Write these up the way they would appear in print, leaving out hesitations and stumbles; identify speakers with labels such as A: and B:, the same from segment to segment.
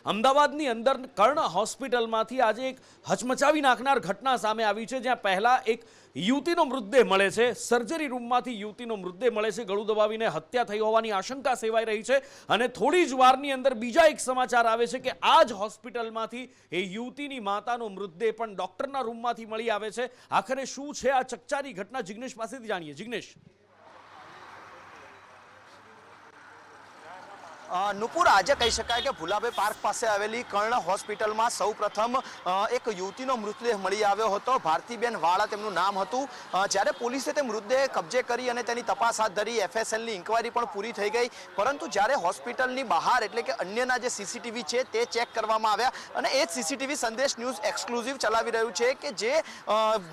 A: અમદાવાદની અંદર કર્ણ હોસ્પિટલમાંથી આજે એક હચમચાવી નાખનાર ઘટના સામે આવી છે, જ્યાં પહેલા એક યુવતીનો મૃતદેહ મળે છે, સર્જરી રૂમમાંથી યુવતીનો મૃતદેહ મળે છે, ગળું દબાવીને હત્યા થઈ હોવાની આશંકા સેવાઈ રહી છે અને થોડી જ વારની અંદર બીજા એક સમાચાર આવે છે કે આ જ હોસ્પિટલમાંથી એ યુવતીની માતાનો મૃતદેહ પણ ડોક્ટરના રૂમમાંથી મળી આવે છે। આખરે શું છે આ ચકચારી ઘટના, જિગ્નેશ પાસેથી જાણીએ। જિગ્નેશ।
B: નુપુર, આજે કહી શકાય કે ભુલાભાઈ પાર્ક પાસે આવેલી કર્ણ હોસ્પિટલમાં સૌ પ્રથમ એક યુવતીનો મૃતદેહ મળી આવ્યો હતો। ભારતીબેન વાળા તેમનું નામ હતું। જ્યારે પોલીસે તે મૃતદેહ કબજે કરી અને તેની તપાસ હાથ ધરી, એફએસએલની ઇન્કવાયરી પણ પૂરી થઈ ગઈ, પરંતુ જ્યારે હોસ્પિટલની બહાર એટલે કે અન્યના જે સીસીટીવી છે તે ચેક કરવામાં આવ્યા અને એ જ સીસીટીવી સંદેશ ન્યૂઝ એક્સક્લુઝિવ ચલાવી રહ્યું છે કે જે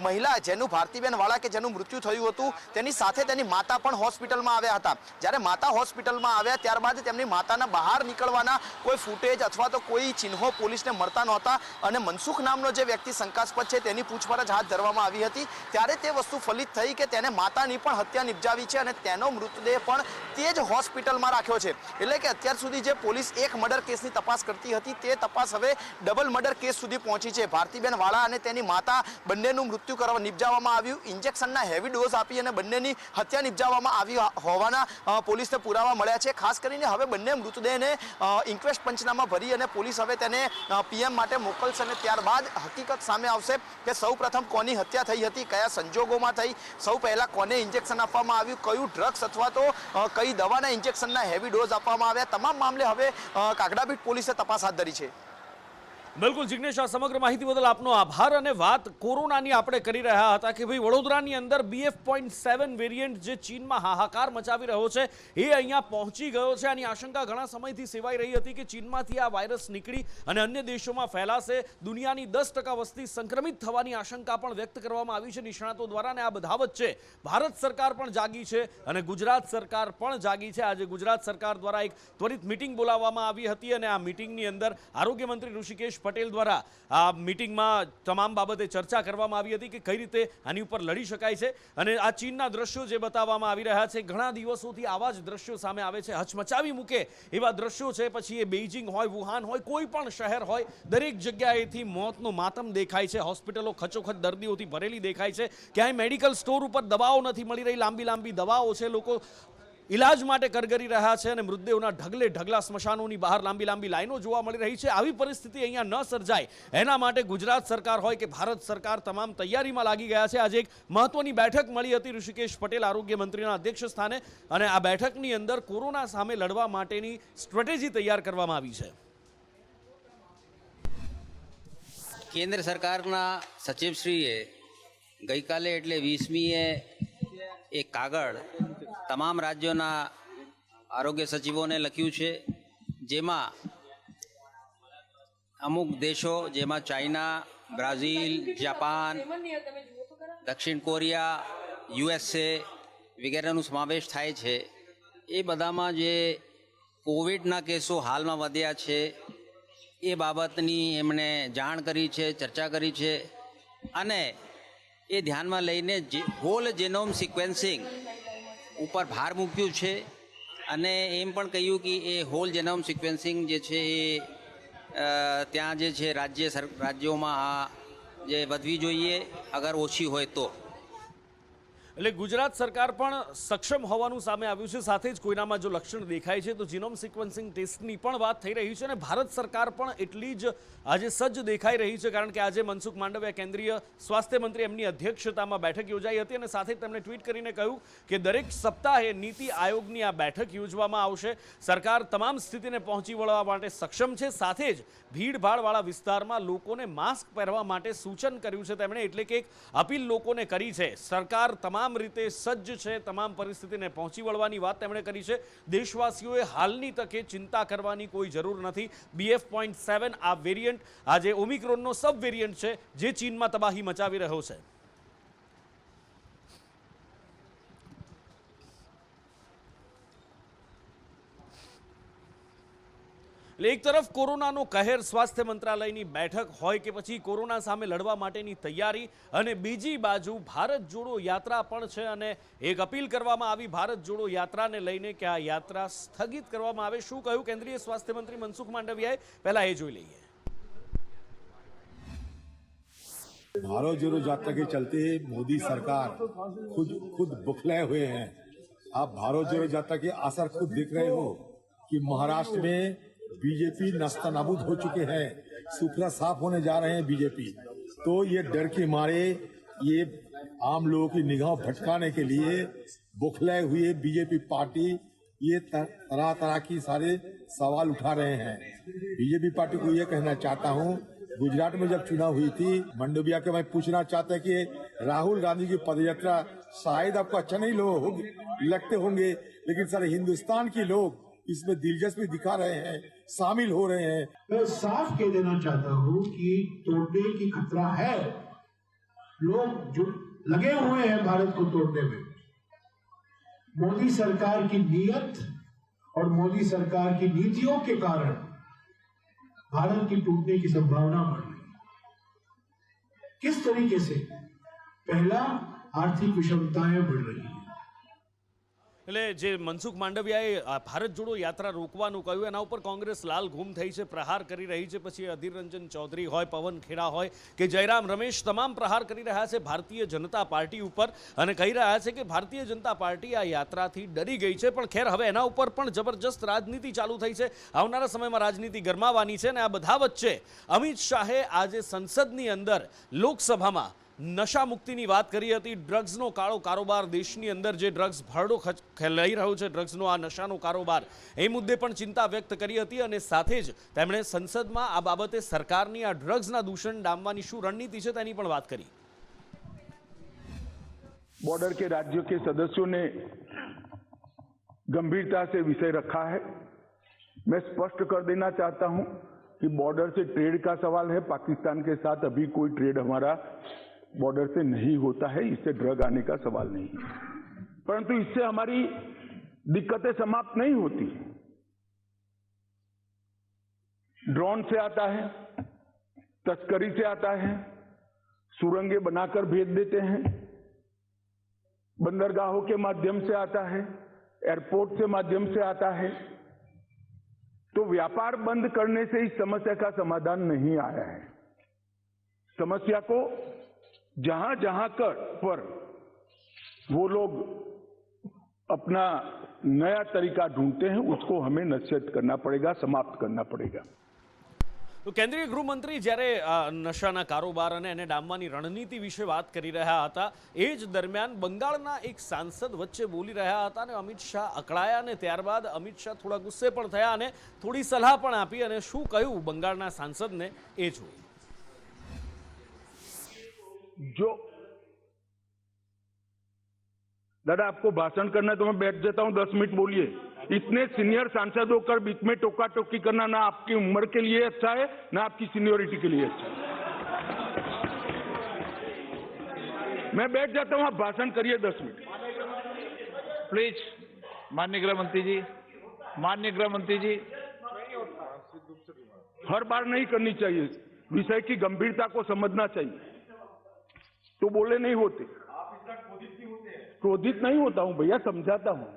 B: મહિલા જેનું ભારતીબેન વાળા કે જેનું મૃત્યુ થયું હતું તેની સાથે તેની માતા પણ હોસ્પિટલમાં આવ્યા હતા। જ્યારે માતા હોસ્પિટલમાં આવ્યા ત્યારબાદ તેમની માતાના બહાર નીકળવાના કોઈ ફૂટેજ અથવા તો કોઈ ચિહ્નો પોલીસને મળતા નહોતા અને મનસુખ નામનો જે વ્યક્તિ શંકાસ્પદ છે તેની પૂછપરછ હાથ ધરવામાં આવી હતી। ત્યારે તે વસ્તુ ફલિત થઈ કે તેને માતાની પણ હત્યા નિપજાવી છે અને તેનો મૃતદેહ પણ તે જ હોસ્પિટલમાં રાખ્યો છે। એટલે કે અત્યાર સુધી જે પોલીસ એક મર્ડર કેસની તપાસ કરતી હતી તે તપાસ હવે ડબલ મર્ડર કેસ સુધી પહોંચી છે। ભારતીબેન વાળા અને તેની માતા બંનેનું મૃત્યુ નિપજાવવામાં આવ્યું, ઇન્જેક્શનના હેવી ડોઝ આપી અને બંનેની હત્યા નિપજાવવામાં આવી હોવાના પોલીસને પુરાવા મળ્યા છે। ખાસ કરીને હવે બંને મૃતદેહને ઇન્ક્વેસ્ટ પંચનામા ભરી અને પોલીસ હવે તેને પીએમ માટે મોકલશે અને ત્યારબાદ હકીકત સામે આવશે કે સૌ પ્રથમ કોની હત્યા થઈ હતી, કયા સંજોગોમાં થઈ, સૌ પહેલા કોને ઇન્જેક્શન આપવામાં આવ્યું, કયું ડ્રગ્સ અથવા તો કઈ દવાના ઇન્જેક્શનના હેવી ડોઝ આપવામાં આવ્યા, તમામ મામલે હવે કાગડાપીઠ પોલીસે તપાસ હાથ ધરી છે।
A: બિલકુલ જિગ્નેશ, આ સમગ્ર માહિતી બદલ આપનો આભાર। અને વાત કોરોનાની આપણે કરી રહ્યા હતા કે ભાઈ વડોદરાની અંદર BF.7 વેરિયન્ટ જે ચીનમાં હાહાકાર મચાવી રહ્યો છે એ અહીંયા પહોંચી ગયો છે। આની આશંકા ઘણા સમયથી સેવાઈ રહી હતી કે ચીનમાંથી આ વાયરસ નીકળી અને અન્ય દેશોમાં ફેલાશે, દુનિયાની 10% વસ્તી સંક્રમિત થવાની આશંકા પણ વ્યક્ત કરવામાં આવી છે નિષ્ણાતો દ્વારા। અને આ બધા વચ્ચે ભારત સરકાર પણ જાગી છે અને ગુજરાત સરકાર પણ જાગી છે। આજે ગુજરાત સરકાર દ્વારા એક ત્વરિત મિટિંગ બોલાવવામાં આવી હતી અને આ મિટિંગની અંદર આરોગ્ય મંત્રી ઋષિકેશ પટેલ દ્વારા આ મિટિંગમાં તમામ બાબતે ચર્ચા કરવામાં આવી હતી કે કઈ રીતે આની ઉપર લડી શકાય છે। અને આ ચીનના દ્રશ્યો જે બતાવવામાં આવી રહ્યા છે, ઘણા દિવસોથી આવા જ દ્રશ્યો સામે આવે છે, હચમચાવી મૂકે એવા દ્રશ્યો છે। પછી એ બેઇજિંગ હોય, વુહાન હોય, કોઈ પણ શહેર હોય, દરેક જગ્યાએથી મોતનો માતમ દેખાય છે। હોસ્પિટલો ખચોખચ દર્દીઓથી ભરેલી દેખાય છે, ક્યાંય મેડિકલ સ્ટોર ઉપર દવાઓ નથી મળી રહી, લાંબી લાંબી દવાઓ છે, લોકો ઇલાજ માટે કરગરી રહ્યા છે અને મૃતદેહોના ઢગલે ઢગલા સ્મશાનોની બહાર લાંબી લાંબી લાઈનો જોવા મળી રહી છે। આવી પરિસ્થિતિ અહીંયા ન સર્જાય એના માટે ગુજરાત સરકાર હોય કે ભારત સરકાર તમામ તૈયારીમાં લાગી ગયા છે। આજે એક મહત્વની બેઠક મળી હતી ઋષિકેશ પટેલ આરોગ્ય મંત્રીના અધ્યક્ષ સ્થાને અને આ બેઠકની અંદર કોરોના સામે લડવા માટેની સ્ટ્રેટેજી તૈયાર કરવામાં આવી છે।
C: કેન્દ્ર સરકારના સચિવશ્રીએ ગઈકાલે એટલે 20મીએ એક કાગળ તમામ રાજ્યોના આરોગ્ય સચિવોને લખ્યું છે, જેમાં અમુક દેશો જેમાં ચાઇના, બ્રાઝિલ, જાપાન, દક્ષિણ કોરિયા, USA વગેરેનો સમાવેશ થાય છે। એ બધામાં જે કોવિડના કેસો હાલમાં વધ્યા છે એ બાબતની એમણે જાણ કરી છે, ચર્ચા કરી છે અને એ ધ્યાનમાં લઈને હોલ જેનોમ સિક્વેન્સિંગ ઉપર ભાર મૂક્યું છે અને એમ પણ કહ્યું કે એ હોલ જેનોમ સિક્વેન્સિંગ જે છે એ ત્યાં જે છે રાજ્યોમાં આ જે વધવી જોઈએ, અગર ઓછી હોય તો।
A: એટલે ગુજરાત સરકાર પણ સક્ષમ હોવાનું સામે આવ્યું છે। સાથે જ કોઈનામાં જો લક્ષણ દેખાય છે તો જીનોમ સિક્વન્સિંગ ટેસ્ટની પણ વાત થઈ રહી છે અને ભારત સરકાર પણ એટલી જ આજે સજ્જ દેખાઈ રહી છે, કારણ કે આજે મનસુખ માંડવિયા કેન્દ્રીય સ્વાસ્થ્ય મંત્રી એમની અધ્યક્ષતામાં બેઠક યોજાઈ હતી અને સાથે તેમણે ટ્વીટ કરીને કહ્યું કે દરેક સપ્તાહે નીતિ આયોગની આ બેઠક યોજવામાં આવશે। સરકાર તમામ સ્થિતિને પહોંચી વળવા માટે સક્ષમ છે, સાથે જ ભીડભાડવાળા વિસ્તારમાં લોકોને માસ્ક પહેરવા માટે સૂચન કર્યું છે તેમણે, એટલે કે એક અપીલ લોકોને કરી છે। સરકાર તમામ રીતે સજ્જ છે, તમામ પરિસ્થિતિને પહોંચી વળવાની વાત તેમણે કરી છે। દેશવાસીઓએ હાલની તકે ચિંતા કરવાની કોઈ જરૂર નથી। BF.7 આ વેરિયન્ટ આજે ઓમિક્રોનનો સબ વેરિયન્ટ છે જે ચીનમાં તબાહી મચાવી રહ્યો છે। એટલે એક તરફ કોરોનાનો કહેર સ્વાસ્થ્ય મંત્રાલયની બેઠક હોય કે પછી કોરોના સામે લડવા માટેની તૈયારી અને બીજી બાજુ ભારત જોડો યાત્રા પણ છે અને એક અપીલ કરવામાં આવી ભારત જોડો યાત્રાને લઈને કે આ યાત્રા સ્થગિત કરવામાં આવે। શું કહ્યું કેન્દ્રીય સ્વાસ્થ્ય મંત્રી મનસુખ માંડવિયાએ, પહેલા એ જોઈ લઈએ।
D: भारत जोड़ो यात्रा के चलते मोदी सरकार खुद बुखलाए हुए हैं। आप भारत जोड़ो यात्रा के असर खुद देख रहे हो कि महाराष्ट्र में बीजेपी नस्तानाबूद हो चुके हैं, सुखरा साफ होने जा रहे हैं बीजेपी। तो ये डर के मारे ये आम लोगों की निगाह भटकाने के लिए बुखलाए हुए बीजेपी पार्टी ये तरह तरह की सारे सवाल उठा रहे हैं। बीजेपी पार्टी को ये कहना चाहता हूँ, गुजरात में जब चुनाव हुई थी मंडविया के मैं पूछना चाहता है कि राहुल गांधी की पदयात्रा शायद आपको अच्छा नहीं लगते होंगे, लेकिन सारे हिंदुस्तान के लोग इसमें दिलचस्पी दिखा रहे हैं, शामिल हो रहे हैं।
E: मैं साफ कह देना चाहता हूँ कि तोड़ने की खतरा है। लोग जो लगे हुए हैं भारत को तोड़ने में। मोदी सरकार की नीयत और मोदी सरकार की नीतियों के कारण भारत की टूटने की संभावना बढ़ रही है। किस तरीके से? पहला, आर्थिक विषमताएं बढ़ रही है।
A: એટલે જે મનસુખ માંડવિયાએ ભારત જોડો યાત્રા રોકવાનું કહ્યું એના ઉપર કોંગ્રેસ લાલ ઘૂમ થઈ છે, પ્રહાર કરી રહી છે। પછી અધીર રંજન ચૌધરી હોય, પવન ખેડા હોય કે જયરામ રમેશ, તમામ પ્રહાર કરી રહ્યા છે ભારતીય જનતા પાર્ટી ઉપર અને કહી રહ્યા છે કે ભારતીય જનતા પાર્ટી આ યાત્રાથી ડરી ગઈ છે। પણ ખેર હવે એના ઉપર પણ જબરજસ્ત રાજનીતિ ચાલુ થઈ છે। આવનારા સમયમાં રાજનીતિ ગરમાવાની છે અને આ બધા વચ્ચે અમિત શાહે આજે સંસદની અંદર લોકસભામાં નશા મુક્તિની વાત કરી હતી। ડ્રગ્સનો કાળો કારોબાર દેશની અંદર જે ડ્રગ્સ ભરડો લઈ રહ્યો છે, ડ્રગ્સનો આ નશાનો કારોબાર, એ મુદ્દે પણ ચિંતા વ્યક્ત કરી હતી અને સાથે જ તેમણે સંસદમાં આ બાબતે સરકારની આ ડ્રગ્સના દૂષણ ડામવાની શું રણનીતિ છે તેની પણ વાત કરી।
F: बॉर्डर के राज्यों के सदस्यों ने गंभीरता से विषय रखा है। मैं स्पष्ट कर देना चाहता हूं कि बॉर्डर से ट्रेड का सवाल है। पाकिस्तान के साथ अभी कोई ट्रेड हमारा बॉर्डर से नहीं होता है, इससे ड्रग आने का सवाल नहीं है। परंतु इससे हमारी दिक्कतें समाप्त नहीं होती। ड्रोन से आता है, तस्करी से आता है, सुरंगें बनाकर भेज देते हैं, बंदरगाहों के माध्यम से आता है, एयरपोर्ट के माध्यम से आता है। तो व्यापार बंद करने से इस समस्या का समाधान नहीं आया है। समस्या को जहां जहां पर वो लोग अपना नया तरीका ढूंढते हैं, उसको हमें नसीहत करना पड़ेगा, समाप्त करना पड़ेगा।
A: તો કેન્દ્રીય ગૃહમંત્રી જ્યારે નશાના કારોબાર અને એને ડામવાની રણનીતિ વિશે વાત કરી રહ્યા હતા એ જ દરમિયાન બંગાળના એક સાંસદ વચ્ચે બોલી રહ્યા હતા અને અમિત શાહ અકળાયા અને ત્યારબાદ અમિત શાહ થોડા ગુસ્સે પણ થયા અને થોડી સલાહ પણ આપી અને શું કહ્યું બંગાળના સાંસદને એ જોયું।
F: जो दादा आपको भाषण करना है तो मैं बैठ जाता हूं, 10 मिनट बोलिए। इतने सीनियर सांसद होकर बीच में टोका टोकी करना ना आपकी उम्र के लिए अच्छा है ना आपकी सीनियोरिटी के लिए अच्छा है। मैं बैठ जाता हूं, आप भाषण करिए 10 मिनट
G: प्लीज। माननीय गृह मंत्री जी, माननीय गृह मंत्री जी,
F: हर बार नहीं करनी चाहिए। विषय की गंभीरता को समझना चाहिए, तो बोले नहीं होते। क्रोधित नहीं होता हूं भैया, समझाता हूं।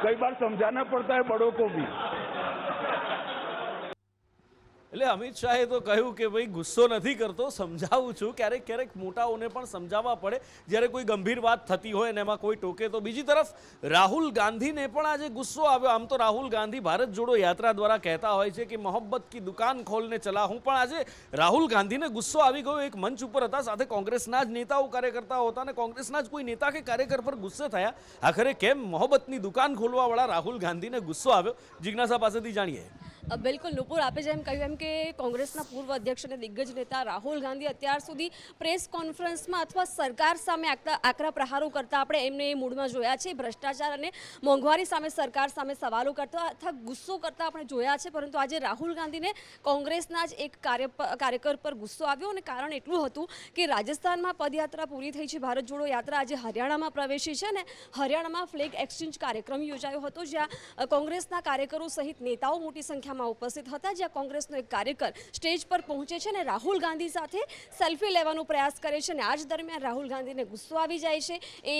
F: कई बार समझाना पड़ता है बड़ों को भी।
A: એટલે અમિત શાહે તો કહ્યું કે ભાઈ ગુસ્સો નથી કરતો, સમજાવું છું, ક્યારેક ક્યારેક મોટાઓને પણ સમજાવવા પડે જ્યારે કોઈ ગંભીર વાત થતી હોય અને એમાં કોઈ ટોકે તો। બીજી તરફ રાહુલ ગાંધીને પણ આજે ગુસ્સો આવ્યો। આમ તો રાહુલ ગાંધી ભારત જોડો યાત્રા દ્વારા કહેતા હોય છે કે મોહબ્બત की दुकान खोलने चला हूं, પણ આજે રાહુલ ગાંધીને ગુસ્સો આવી ગયો। એક મંચ ઉપર હતા, સાથે કોંગ્રેસના જ નેતાઓ કાર્યકર્તાઓ હતા અને કોંગ્રેસના જ કોઈ નેતા કે કાર્યકર પર ગુસ્સે થયા। આખરે કેમ મોહબ્બતની દુકાન ખોલવાવાળા રાહુલ ગાંધીને ગુસ્સો આવ્યો, જિજ્ઞાસા પાસેથી જાણીએ।
H: બિલકુલ નુપુર, આપે જેમ કહ્યું એમ કે કોંગ્રેસના પૂર્વ અધ્યક્ષ અને દિગ્ગજ નેતા રાહુલ ગાંધી અત્યાર સુધી પ્રેસ કોન્ફરન્સમાં અથવા સરકાર સામે આકરા પ્રહારો કરતા આપણે એમને એ મૂડમાં જોયા છે. ભ્રષ્ટાચાર અને મોંઘવારી સામે સરકાર સામે સવાલો કરતા અથવા ગુસ્સો કરતા આપણે જોયા છે. પરંતુ આજે રાહુલ ગાંધીને કોંગ્રેસના જ એક કાર્યકર પર ગુસ્સો આવ્યો અને કારણ એટલું હતું કે રાજસ્થાનમાં પદયાત્રા પૂરી થઈ છે. ભારત જોડો યાત્રા આજે હરિયાણામાં પ્રવેશી છે અને હરિયાણામાં ફ્લેગ એક્સચેન્જ કાર્યક્રમ યોજાયો હતો, જ્યાં કોંગ્રેસના કાર્યકરો સહિત નેતાઓ મોટી સંખ્યામાં ઉપસ્થિત હતા. જ્યાં કોંગ્રેસનો એક કાર્યકર સ્ટેજ પર પહોંચે છે અને રાહુલ ગાંધી સાથે સેલ્ફી લેવાનો પ્રયાસ કરે છે અને આ જ દરમિયાન રાહુલ ગાંધીને ગુસ્સો આવી જાય છે. એ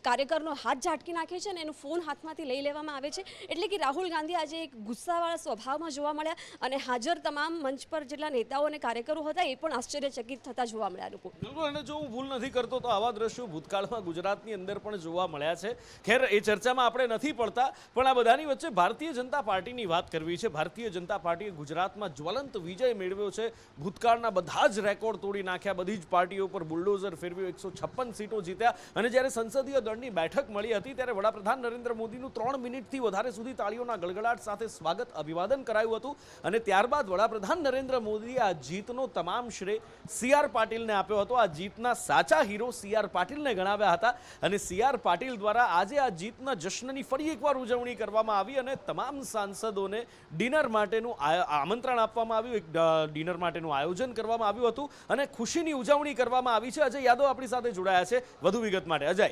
H: કાર્યકરનો હાથ ઝાટકી નાખે છે અને એનો ફોન હાથમાંથી લઈ લેવામાં આવે છે. એટલે કે રાહુલ ગાંધી આજે એક ગુસ્સાવાળા સ્વભાવમાં જોવા મળ્યા અને હાજર તમામ મંચ પર જેટલા નેતાઓ અને કાર્યકરો હતા એ પણ આશ્ચર્યચકિત થતા જોવા મળ્યા. લોકો
A: બિલકુલ, અને જો હું ભૂલ નથી કરતો તો આવા દ્રશ્યો ભૂતકાળમાં ગુજરાતની અંદર પણ જોવા મળ્યા છે. ખેર, એ ચર્ચામાં આપણે નથી પડતા, પણ આ બધાની વચ્ચે ભારતીય જનતા પાર્ટીની વાત કરવી છે. ભારતીય જનતા પાર્ટીએ ગુજરાતમાં જ્વલંત વિજય મેળવ્યો છે. ભૂતકાળના બધા જ રેકોર્ડ તોડી નાખ્યા. બધી જ પાર્ટીઓ પર બુલડોઝર ફેરવ્યું. 156 સીટો જીત્યા. અને જ્યારે સંસદીય દળની બેઠક મળી હતી ત્યારે વડાપ્રધાન નરેન્દ્ર મોદીનું 3 મિનિટથી વધારે સુધી તાળીઓના ગળગળાટ સાથે સ્વાગત અભિવાદન કરાયું હતું. અને ત્યારબાદ વડાપ્રધાન નરેન્દ્ર મોદીએ આ જીતનો તમામ શ્રેય CR પાટીલને આપ્યો હતો. આ જીતના સાચા હીરો CR પાટીલને ગણાવ્યા હતા અને CR પાટીલ દ્વારા આજે આ જીતના જશ્નની ફરી એકવાર ઉજવણી કરવામાં આવી અને તમામ સાંસદોને ડિનર માટેનું આમંત્રણ આપવામાં આવ્યું. એક ડિનર માટેનું આયોજન કરવામાં આવ્યું હતું અને ખુશીની ઉજવણી કરવામાં આવી છે. અજય યાદવ આપણી સાથે જોડાયા છે વધુ વિગત માટે. અજય,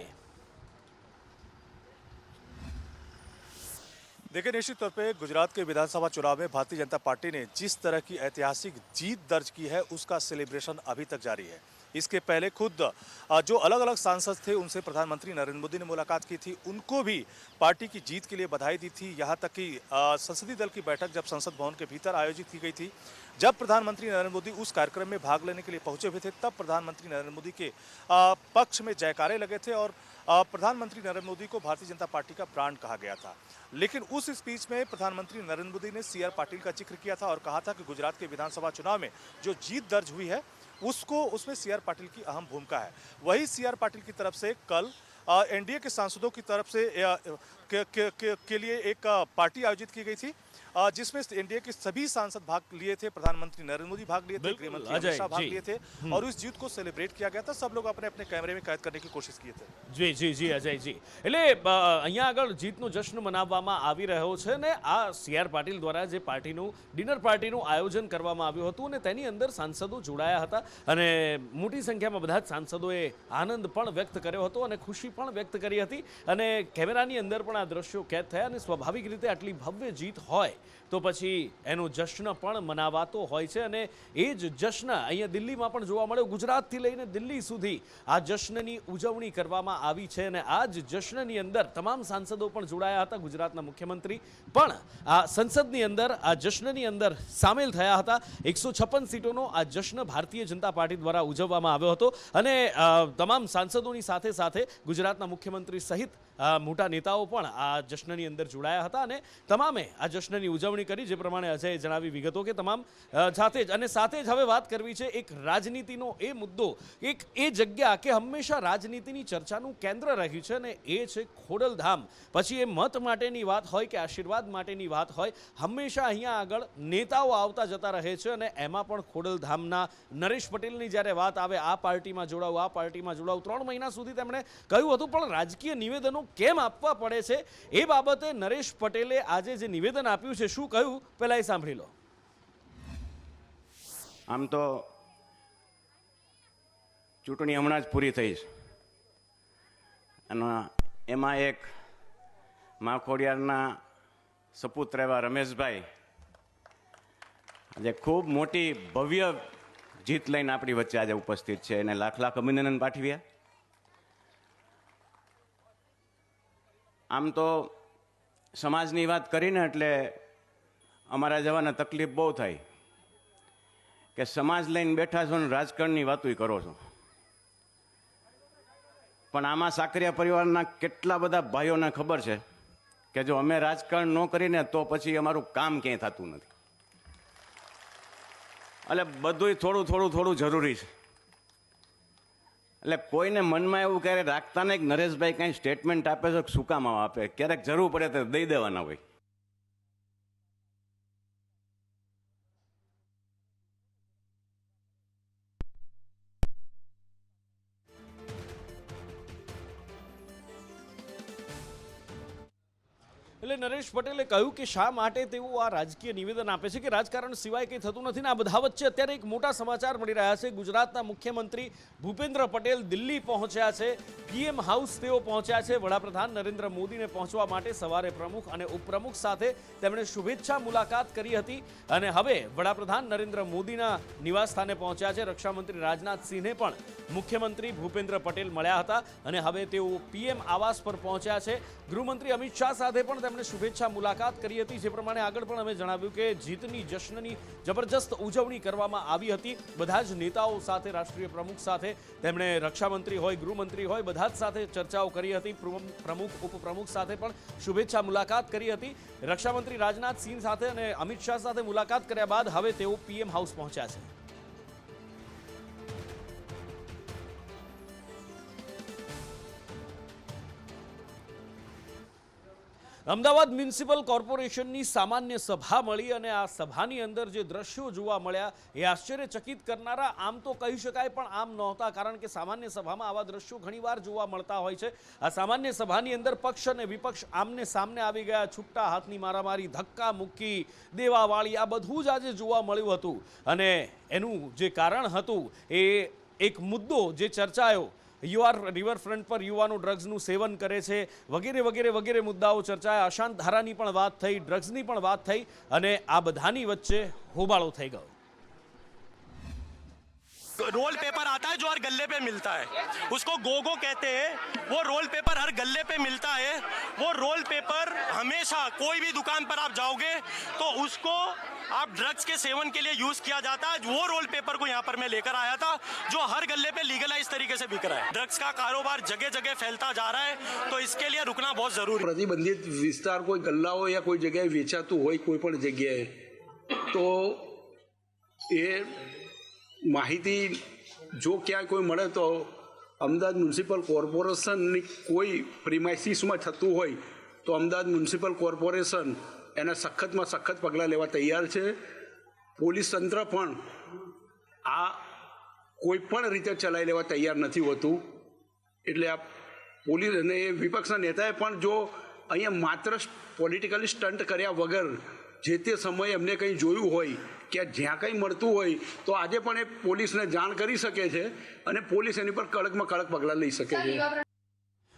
I: देखिए, निश्चित तौर पे गुजरात के विधानसभा चुनाव में भारतीय जनता पार्टी ने जिस तरह की ऐतिहासिक जीत दर्ज की है उसका सेलिब्रेशन अभी तक जारी है. इसके पहले खुद जो अलग अलग सांसद थे उनसे प्रधानमंत्री नरेंद्र मोदी ने मुलाकात की थी. उनको भी पार्टी की जीत के लिए बधाई दी थी. यहाँ तक कि संसदीय दल की बैठक जब संसद भवन के भीतर आयोजित की गई थी, जब प्रधानमंत्री नरेंद्र मोदी उस कार्यक्रम में भाग लेने के लिए पहुंचे हुए थे, तब प्रधानमंत्री नरेंद्र मोदी के पक्ष में जयकारे लगे थे और प्रधानमंत्री नरेंद्र मोदी को भारतीय जनता पार्टी का ब्रांड कहा गया था. लेकिन उस स्पीच में प्रधानमंत्री नरेंद्र मोदी ने CR पाटिल का जिक्र किया था और कहा था कि गुजरात के विधानसभा चुनाव में जो जीत दर्ज हुई है उसमें CR पाटिल की अहम भूमिका है. वही CR पाटिल की तरफ से कल NDA के सांसदों की तरफ से के लिए एक पार्टी आयोजित की गई थी जिसमें NDA के सभी सांसद भाग लिए थे. प्रधानमंत्री नरेंद्र मोदी भाग लिए थे, गृह मंत्री अमित शाह भाग लिए थे और इस जीत को सेलिब्रेट किया गया था. सब लोग अपने अपने कैमरे में कैद करने की कोशिश किए थे.
A: જી જી જી અજયજી, એટલે અહીંયા આગળ જીતનો જશ્ન મનાવવામાં આવી રહ્યો છે ને આ CR પાટીલ દ્વારા જે પાર્ટીનું ડિનર પાર્ટીનું આયોજન કરવામાં આવ્યું હતું અને તેની અંદર સાંસદો જોડાયા હતા અને મોટી સંખ્યામાં બધા જ સાંસદોએ આનંદ પણ વ્યક્ત કર્યો હતો અને ખુશી પણ વ્યક્ત કરી હતી અને કેમેરાની અંદર પણ આ દ્રશ્યો કેદ થયા અને સ્વાભાવિક રીતે આટલી ભવ્ય જીત હોય તો પછી એનો જશ્ન પણ મનાવાતો હોય છે અને એ જ જશ્ન અહીંયા દિલ્હીમાં પણ જોવા મળ્યો. ગુજરાતથી લઈને દિલ્હી સુધી આ જશ્નની ઉજવણી કરવામાં આવી છે અને આ જ જશ્નની અંદર તમામ સાંસદો પણ જોડાયા હતા. ગુજરાતના મુખ્યમંત્રી પણ આ સંસદની અંદર આ જશ્નની અંદર સામેલ થયા હતા. 156 સીટોનો આ જશ્ન ભારતીય જનતા પાર્ટી દ્વારા ઉજવવામાં આવ્યો હતો અને તમામ સાંસદોની સાથે સાથે ગુજરાતના મુખ્યમંત્રી સહિત મોટા નેતાઓ પણ આ જશ્નની અંદર જોડાયા હતા અને તમામે આ જશ્નની ઉજવણી કરી. જે પ્રમાણે અજયે જણાવી વિગતો કે તમામ સાથે જ હવે વાત કરવી છે એક રાજનીતિનો એ મુદ્દો, એક એ જગ્યા કે હંમેશા રાજનીતિની ચર્ચાનું કેન્દ્ર રહ્યું છે અને એ છે ખોડલધામ. પછી એ મત માટેની વાત હોય કે આશીર્વાદ માટેની વાત હોય, હંમેશા અહીંયા આગળ નેતાઓ આવતા જતા રહે છે અને એમાં પણ ખોડલધામના નરેશ પટેલની જ્યારે વાત આવે આ પાર્ટીમાં જોડાવું આ પાર્ટીમાં જોડાવું 3 મહિના સુધી તેમણે કહ્યું હતું, પણ રાજકીય નિવેદનો કેમ આપવા પડે છે એ બાબતે નરેશ પટેલે આજે જે નિવેદન આપ્યું છે શું કહ્યું પહેલા એ સાંભળી લો.
J: આમ તો ચૂંટણી હમણાં જ પૂરી થઈ છે અને એમાં એક માખોડિયારના સપુત્ર એવા રમેશભાઈ આજે ખૂબ મોટી ભવ્ય જીત લઈને આપણી વચ્ચે આજે ઉપસ્થિત છે એને લાખ લાખ અભિનંદન પાઠવ્યા. આમ તો સમાજની વાત કરીને એટલે અમારા જવાને તકલીફ બહુ થાય કે સમાજ લઈને બેઠા છો ને રાજકારણની વાતોય કરો છો, પણ આમાં સાકરિયા પરિવારના કેટલા બધા ભાઈઓને ખબર છે કે જો અમે રાજકારણ ન કરીને તો પછી અમારું કામ ક્યાંય થતું નથી. એટલે બધુંય થોડું જરૂરી છે. એટલે કોઈને મનમાં એવું ક્યારે રાખતા નહીં કે નરેશભાઈ કાંઈ સ્ટેટમેન્ટ આપે છે શું કામ આપે, ક્યારેક જરૂર પડે તો દઈ દેવાના હોય.
A: એટલે નરેશ પટેલે કહ્યું કે શા માટે તેઓ આ રાજકીય નિવેદન આપે છે કે રાજકારણ સિવાય કંઈ થતું નથી ને આ બધા વચ્ચે અત્યારે એક મોટા સમાચાર મળી રહ્યા છે। ગુજરાતના મુખ્યમંત્રી ભૂપેન્દ્ર પટેલ દિલ્હી પહોંચ્યા છે, પીએમ હાઉસ તેઓ પહોંચ્યા છે। વડાપ્રધાન નરેન્દ્ર મોદીને પહોંચવા માટે સવારે પ્રમુખ અને ઉપપ્રમુખ સાથે તેમણે શુભેચ્છા મુલાકાત કરી હતી અને હવે વડાપ્રધાન નરેન્દ્ર મોદીના નિવાસસ્થાને પહોંચ્યા છે। રક્ષામંત્રી રાજનાથ સિંહને પણ મુખ્યમંત્રી ભૂપેન્દ્ર પટેલ મળ્યા હતા અને હવે તેઓ પીએમ આવાસ પર પહોંચ્યા છે। ગૃહમંત્રી અમિત શાહ સાથે પણ તેમણે શુભેચ્છા મુલાકાત કરી હતી। જે પ્રમાણે આગળ પણ અમે જણાવ્યું કે જીતની જશ્નની જબરજસ્ત ઉજવણી કરવામાં આવી હતી। બધા જ નેતાઓ સાથે, રાષ્ટ્રીય પ્રમુખ સાથે તેમણે રક્ષામંત્રી હોય, ગૃહમંત્રી હોય, બધા જ સાથે ચર્ચાઓ કરી હતી। પ્રમુખ ઉપપ્રમુખ સાથે પણ શુભેચ્છા મુલાકાત કરી હતી। રક્ષામંત્રી રાજનાથ સિંહ સાથે અને અમિત શાહ સાથે મુલાકાત કર્યા બાદ હવે તેઓ પીએમ હાઉસ પહોંચ્યા છે। અમદાવાદ મ્યુનિસિપલ કોર્પોરેશનની સામાન્ય સભા મળી અને આ સભાની અંદર જે દ્રશ્યો જોવા મળ્યા એ આશ્ચર્યચકિત કરનારા આમ તો કહી શકાય પણ આમ નહોતા, કારણ કે સામાન્ય સભામાં આવા દ્રશ્યો ઘણીવાર જોવા મળતા હોય છે। આ સામાન્ય સભાની અંદર પક્ષ અને વિપક્ષ આમને સામને આવી ગયા, છૂટા હાથની મારામારી, ધક્કા મુક્કી, દેવાવાળી, આ બધું જ આજે જોવા મળ્યું હતું અને એનું જે કારણ હતું એ એક મુદ્દો જે ચર્ચાયો, રિવરફ્રન્ટ પર યુવાનો ડ્રગ્સનું સેવન કરે છે વગેરે વગેરે વગેરે મુદ્દાઓ ચર્ચાયા। અશાંત ધારાની પણ વાત થઈ, ડ્રગ્સની પણ વાત થઈ અને આ બધાની વચ્ચે હોબાળો થઈ ગયો।
K: रोल पेपर आता है जो हर गल्ले पे मिलता है, उसको गोगो कहते हैं। वो रोल पेपर हर गल्ले पे मिलता है। वो रोल पेपर हमेशा कोई भी दुकान पर आप जाओगे तो उसको आप ड्रग्स के सेवन के लिए यूज किया जाता है। वो रोल पेपर को यहाँ पर मैं लेकर आया था जो हर गल्ले पे लीगलाइज तरीके से बिक रहा है। ड्रग्स का कारोबार जगह जगह फैलता जा रहा है, तो इसके लिए रुकना बहुत जरूरी है।
L: प्रतिबंधित विस्तार कोई गल्ला हो या कोई जगह वेचातु हो, कोई पण जगह तो ये माहिती जो क्या कोई મળે તો અમદાવાદ મ્યુનિસિપલ કોર્પોરેશનની કોઈ પ્રિમાઇસીસમાં થતું હોય તો અમદાવાદ મ્યુનિસિપલ કોર્પોરેશન એના સખતમાં સખત પગલાં લેવા તૈયાર છે। પોલીસ તંત્ર પણ આ કોઈ પણ રીતે ચલાવી લેવા તૈયાર નથી હોતું। એટલે આ પોલીસ અને વિપક્ષના નેતાએ પણ જો અહીંયા માત્ર પોલિટિકલી સ્ટન્ટ કર્યા વગર જે તે સમયે એમને કંઈ જોયું હોય કે જ્યાં કંઈ મળતું હોય તો આજે પણ એ પોલીસને જાણ કરી શકે છે અને પોલીસ એની પર કડકમાં કડક પગલાં લઈ શકે છે।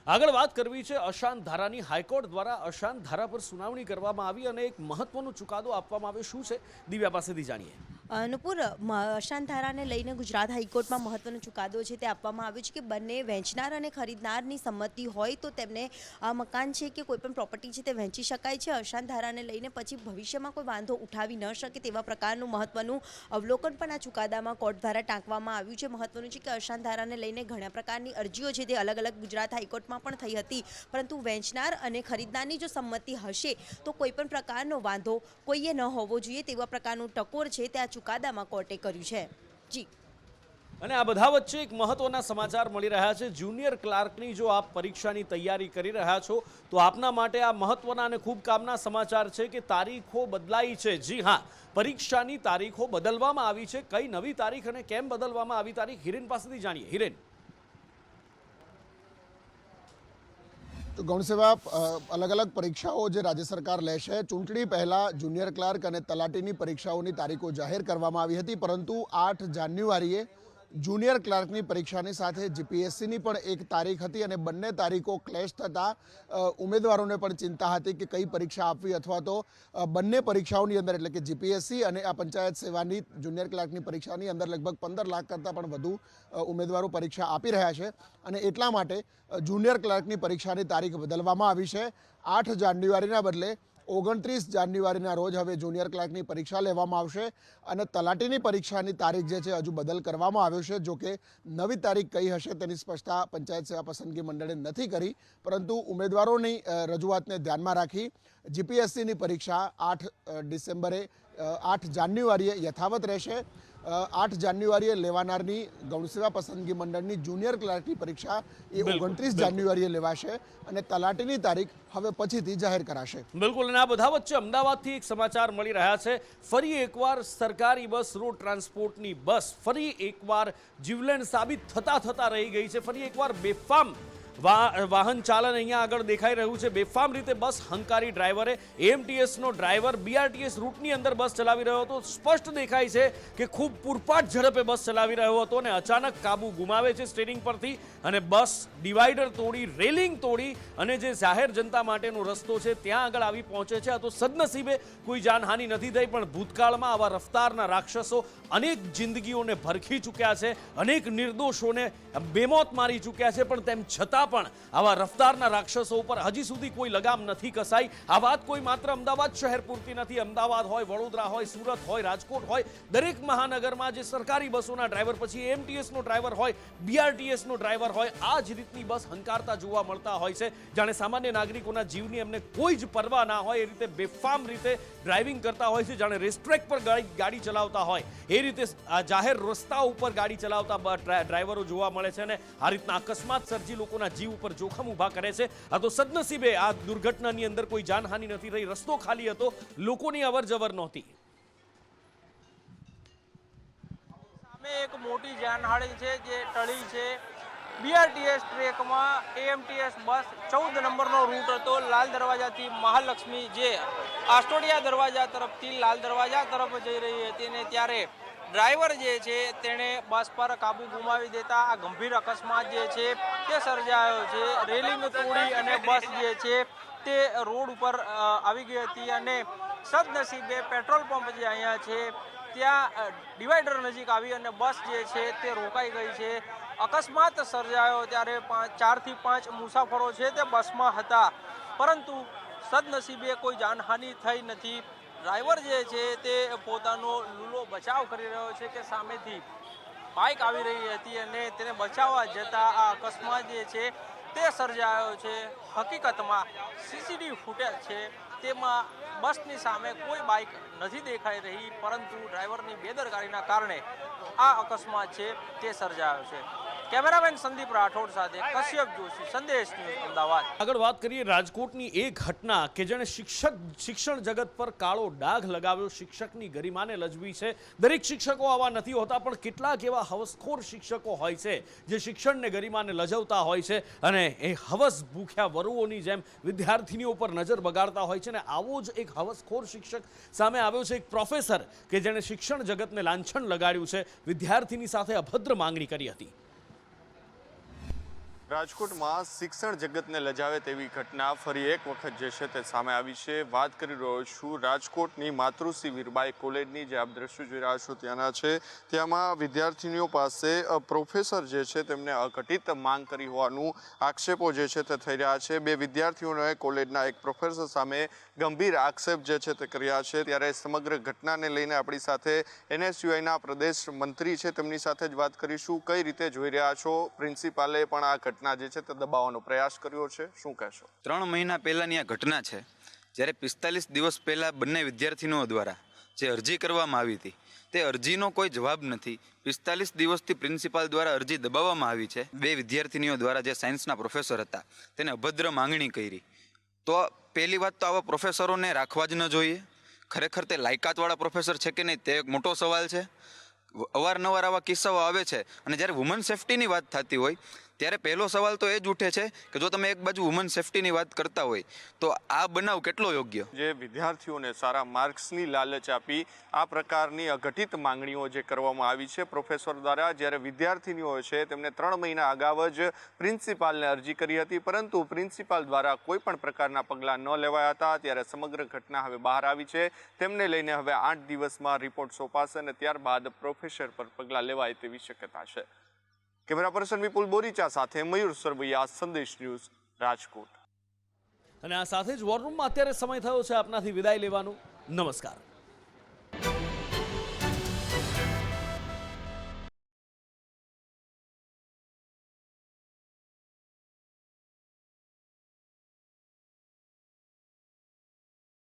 A: આગળ વાત કરવી છે અશાંત ધારાની। હાઈકોર્ટ દ્વારા અશાંત ધારા પર સુનાવણી કરવામાં આવી અને એક મહત્વનો ચુકાદો આપવામાં આવ્યો। શું છે દિવ્યા પાસેથી જાણીએ।
M: અનુપુર, અશાંત ધારાને લઈને ગુજરાત હાઈકોર્ટમાં મહત્વનો ચુકાદો છે તે આપવામાં આવ્યો છે કે બંને વેચનાર અને ખરીદનારની સંમતિ હોય તો તેમને આ મકાન છે કે કોઈપણ પ્રોપર્ટી છે તે વહેંચી શકાય છે। અશાંત ધારાને લઈને પછી ભવિષ્યમાં કોઈ વાંધો ઉઠાવી ન શકે તેવા પ્રકારનું મહત્વનું અવલોકન પણ આ ચુકાદામાં કોર્ટ દ્વારા ટાંકવામાં આવ્યું છે। મહત્વનું છે કે અશાંત ધારાને લઈને ઘણા પ્રકારની અરજીઓ છે તે અલગ અલગ ગુજરાત હાઈકોર્ટમાં પણ થઈ હતી, પરંતુ વેચનાર અને ખરીદનારની જો સંમતિ હશે તો કોઈપણ પ્રકારનો વાંધો કોઈએ ન હોવો જોઈએ તેવા પ્રકારનું ટકોર છે તે ચુકાદામાં કોર્ટે કર્યું છે। જી,
A: અને આ બધા વચ્ચે એક મહત્વના સમાચાર મળી રહ્યા છે। જુનિયર ક્લાર્કની જો આપ પરીક્ષાની તૈયારી કરી રહ્યા છો તો આપના માટે આ મહત્વના અને ખૂબ કામના સમાચાર છે કે તારીખો બદલાઈ છે। જી હા, પરીક્ષાની તારીખો બદલવામાં આવી છે। કઈ નવી તારીખ અને કેમ બદલવામાં આવી તારીખ, હિરેન પાસેથી જાણીએ। હિરેન।
N: તો ગૌણસેવા અલગ અલગ પરીક્ષાઓ જે રાજ્ય સરકાર લેશે, ચૂંટણી પહેલાં જુનિયર ક્લાર્ક અને તલાટીની પરીક્ષાઓની તારીખો જાહેર કરવામાં આવી હતી, પરંતુ 8 જાન્યુઆરીએ જુનિયર ક્લાર્કની પરીક્ષાની સાથે જીપીએસસીની પણ એક તારીખ હતી અને બંને તારીખો ક્લેશ થતાં ઉમેદવારોને પણ ચિંતા હતી કે કઈ પરીક્ષા આપવી, અથવા તો બંને પરીક્ષાઓની અંદર એટલે કે જીપીએસસી અને આ પંચાયત સેવાની જુનિયર ક્લાર્કની પરીક્ષાની અંદર લગભગ 15 લાખ કરતાં પણ વધુ ઉમેદવારો પરીક્ષા આપી રહ્યા છે અને એટલા માટે જુનિયર ક્લાર્કની પરીક્ષાની તારીખ બદલવામાં આવી છે। 8 જાન્યુઆરીના બદલે 29 જાન્યુઆરીના રોજ હવે જુનિયર ક્લાર્કની પરીક્ષા લેવામાં આવશે અને તલાટીની પરીક્ષાની તારીખ જે છે હજુ બદલ કરવામાં આવ્યો છે। જો કે નવી તારીખ કઈ હશે તેની સ્પષ્ટતા પંચાયત સેવા પસંદગી મંડળે નથી કરી, પરંતુ ઉમેદવારોની રજૂઆતને ધ્યાનમાં રાખી જીપીએસસીની પરીક્ષા 8 જાન્યુઆરીએ યથાવત રહેશે। 8 જાન્યુઆરીએ લેવાનારની ગૌણસેવા પસંદગી મંડળની જુનિયર ક્લાર્કની પરીક્ષા એ 29 જાન્યુઆરીએ લેવાશે અને તલાટીની તારીખ હવે પછીથી જાહેર કરાશે।
A: બિલકુલ, અને આ બધા વચ્ચે અમદાવાદથી એક સમાચાર મળી રહ્યા છે। ફરી એકવાર સરકારી બસ, રોડ ટ્રાન્સપોર્ટની બસ ફરી એકવાર જીવલેણ સાબિત થતા રહી ગઈ છે। ફરી એકવાર બેફામ વાહન ચાલન અહીંયા આગળ દેખાઈ રહ્યું છે। બેફામ રીતે બસ હંકારી ડ્રાઈવરે એએમટીએસનો ડ્રાઈવર બીઆરટીએસ રૂટની અંદર બસ ચલાવી રહ્યો હતો। સ્પષ્ટ દેખાય છે કે ખૂબ પૂરપાટ ઝડપે બસ ચલાવી રહ્યો હતો અને અચાનક કાબુ ગુમાવે છે સ્ટીરિંગ પરથી અને બસ ડિવાઈડર તોડી, રેલિંગ તોડી અને જે જાહેર જનતા માટેનો રસ્તો છે ત્યાં આગળ આવી પહોંચે છે। આ તો સદનસીબે કોઈ જાનહાનિ નથી થઈ, પણ ભૂતકાળમાં આવા રફતારના રાક્ષસો અનેક જિંદગીઓને ભરખી ચૂક્યા છે, અનેક નિર્દોષોને બેમોત મારી ચૂક્યા છે, પણ તેમ છતાં પણ આવા રફતારના રાક્ષસો ઉપર હજી સુધી કોઈ લગામ નથી કસાઈ। આ વાત કોઈ માત્ર અમદાવાદ શહેર પૂરતી નથી। અમદાવાદ હોય, વડોદરા હોય, સુરત હોય, રાજકોટ હોય, દરેક મહાનગરમાં જે સરકારી બસોના ડ્રાઈવર, પછી એએમટીએસનો ડ્રાઈવર હોય, બીઆરટીએસનો ડ્રાઈવર હોય, આ જ રીતની બસ હંકારતા જોવા મળતા હોય છે। જાણે સામાન્ય નાગરિકોના જીવની એમને કોઈ જ પરવા ના હોય એ રીતે બેફામ રીતે ડ્રાઇવિંગ કરતા હોય છે। જાણે રેસ્ટ્રેક પર ગાડી ચલાવતા હોય એ રીતે આ જાહેર રસ્તા ઉપર ગાડી ચલાવતા ડ્રાઈવરો જોવા મળે છે અને આ રીતના અકસ્માત સર્જી લોકોના જીવ ઉપર જોખમ ઊભા કરે છે। આ તો સદનસીબે આ દુર્ઘટનાની અંદર કોઈ જાનહાનિ નથી રહી, રસ્તો ખાલી હતો, લોકોની અવરજવર નહોતી।
O: સામે એક મોટી જાનહાનિ છે જે ટળી છે। બીઆરટીએસ ટ્રેકમાં એએમટીએસ બસ 14 નંબરનો રૂટ હતો લાલ દરવાજાથી મહાલક્ષ્મી, જે આસ્ટોડિયા દરવાજા તરફથી લાલ દરવાજા તરફ જઈ રહી હતી અને ત્યારે ડ્રાઈવર જે છે તેણે બસ પર કાબુ ગુમાવી દેતા આ ગંભીર અકસ્માત જે છે તે સર્જાયો છે। રેલિંગ તોડી અને બસ જે છે તે રોડ ઉપર આવી ગઈ હતી અને સદનસીબે પેટ્રોલ પંપ જે અહીંયા છે ત્યાં ડિવાઈડર નજીક આવી અને બસ જે છે તે રોકાઈ ગઈ છે। અકસ્માત સર્જાયો ત્યારે 4 થી 5 મુસાફરો છે તે બસમાં હતા, પરંતુ સદનસીબે કોઈ જાનહાનિ થઈ નથી। ડ્રાઈવર જે છે તે પોતાનો લૂલો બચાવ કરી રહ્યો છે કે સામેથી બાઇક આવી રહી હતી અને તેને બચાવવા જતા આ અકસ્માત જે છે તે સર્જાયો છે। હકીકતમાં સીસીટીવી ફૂટેજ છે તેમાં બસની સામે કોઈ બાઇક નથી દેખાઈ રહી, પરંતુ ડ્રાઈવરની બેદરકારીના કારણે આ અકસ્માત છે તે સર્જાયો છે। કેમેરામેન સંદીપ રાઠોડ સાથે કશ્યપ જોશી, સંદેશ ન્યૂઝ, અમદાવાદ।
A: આગળ વાત કરીએ રાજકોટની એ ઘટના કે જેણે શિક્ષણ જગત પર કાળો ડાઘ લગાવ્યો, શિક્ષકની ગરિમાને લજવી છે। દરેક શિક્ષકો આવા નથી હોતા, પણ કેટલાક એવા હવસખોર શિક્ષકો હોય છે જે શિક્ષણને ગરિમાને લજવતા હોય છે અને એ હવસ ભૂખ્યા વરુઓની જેમ વિદ્યાર્થીનીઓ પર નજર બગાડતા હોય છે। અને આવો જ એક હવસખોર શિક્ષક સામે આવ્યો છે, એક પ્રોફેસર કે જેણે શિક્ષણ જગતને લાંછન લગાડ્યું છે, વિદ્યાર્થીની સાથે અભદ્ર માંગણી કરી હતી।
P: રાજકોટમાં શિક્ષણ જગતને લજાવે તેવી ઘટના ફરી એક વખત જે છે તે સામે આવી છે। વાત કરી રહ્યો છું રાજકોટની માતૃશ્રી વીરબાઈ કોલેજની, જે આપ દ્રશ્યો જોઈ રહ્યા છો ત્યાંના છે। ત્યાંમાં વિદ્યાર્થીનીઓ પાસે પ્રોફેસર જે છે તેમને અઘટિત માંગ કરી હોવાનું આક્ષેપો જે છે તે થઈ રહ્યા છે। બે વિદ્યાર્થીઓએ કોલેજના એક પ્રોફેસર સામે ગંભીર આક્ષેપ જે છે તે કર્યા છે। ત્યારે સમગ્ર ઘટનાને લઈને આપણી સાથે એનએસયુઆઈના પ્રદેશ મંત્રી છે, તેમની સાથે જ વાત કરીશું। કઈ રીતે જોઈ રહ્યા છો? પ્રિન્સિપાલે પણ આ ઘટના જે છે તે દબાવવાનો પ્રયાસ કર્યો છે, શું કહેશો?
Q: 3 મહિના પહેલાની આ ઘટના છે, જ્યારે 45 દિવસ પહેલા બંને વિદ્યાર્થીઓ દ્વારા જે અરજી કરવામાં આવી હતી તે અરજીનો કોઈ જવાબ નથી। 45 દિવસથી પ્રિન્સિપાલ દ્વારા અરજી દબાવવામાં આવી છે। બે વિદ્યાર્થીનીઓ દ્વારા જે સાયન્સના પ્રોફેસર હતા તેને અભદ્ર માંગણી કરી। તો પહેલી વાત તો આવા પ્રોફેસરોને રાખવા જ ન જોઈએ। ખરેખર તે લાયકાતવાળા પ્રોફેસર છે કે નહીં તે એક મોટો સવાલ છે। અવારનવાર આવા કિસ્સાઓ આવે છે અને જ્યારે વુમન સેફ્ટીની વાત થતી હોય ત્યારે પહેલો સવાલ તો એ જ ઉઠે છે કે જો તમે એક બાજુ વુમન સેફ્ટીની વાત કરતા હોય તો આ બનાવ કેટલો યોગ્ય?
P: જે વિદ્યાર્થીઓને સારા માર્ક્સની લાલચ આપી આ પ્રકારની અઘટિત માંગણીઓ જે કરવામાં આવી છે પ્રોફેસર દ્વારા, જ્યારે વિદ્યાર્થીનીઓ છે તેમને 3 મહિના અગાઉ જ પ્રિન્સિપાલને અરજી કરી હતી, પરંતુ પ્રિન્સિપાલ દ્વારા કોઈ પણ પ્રકારના પગલાં ન લેવાયા હતા। ત્યારે સમગ્ર ઘટના હવે બહાર આવી છે, તેમને લઈને હવે 8 દિવસમાં રિપોર્ટ સોંપાશે અને ત્યારબાદ પ્રોફેસર પર પગલાં લેવાય તેવી શક્યતા છે। કેમેરા પર્સન વિપુલ બોરીચા સાથે મયુર સરવૈયા, સંદેશ ન્યૂઝ, રાજકોટ।
A: અને આ સાથે જ વોર રૂમમાં અત્યારે સમય થયો છે આપનાથી વિદાય લેવાનો। નમસ્કાર।